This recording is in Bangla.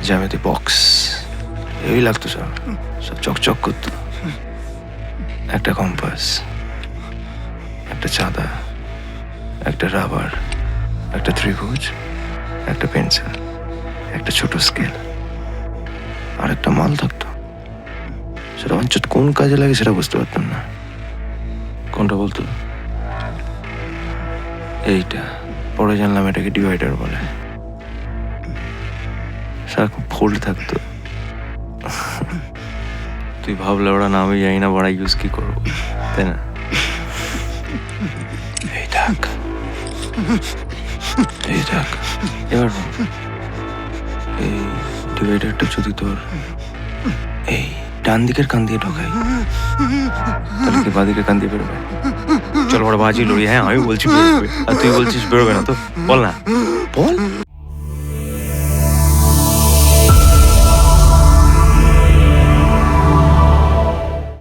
জ্যামিতি বক্স এই লাগতো, সব সব চকচক করতো। একটা কম্পাস, একটা চাঁদা, একটা রাবার, একটা ত্রিভুজ, একটা পেন্সিল, একটা ছোট স্কেল, আর একটা মাল থাকতো। সেটা অঞ্চত কোন কাজে লাগে সেটা বুঝতে পারতাম না। কোনটা বলতো? এইটা। পরে জানলাম এটাকে ডিভাইডার বলে। সারাক্ষণ ফোল্ড থাকতো। তুই ভাবলে ওরা না, আমি জানি না বড়া ইউজ কি করবো, তাই না? এই থাক, এই থাক। এবার বল, এই ডিভাইডারটা যদি তোর এই ডান দিকের কান দিয়ে ঢোকাই, তাহলে কি বাঁ দিকের কান দিয়ে বেরোবে? চল বড় বাজি লড়ি। হ্যাঁ আমি বলছি বেরোবে, আর তুই বলছিস বেরোবে না, তো বল না, বল।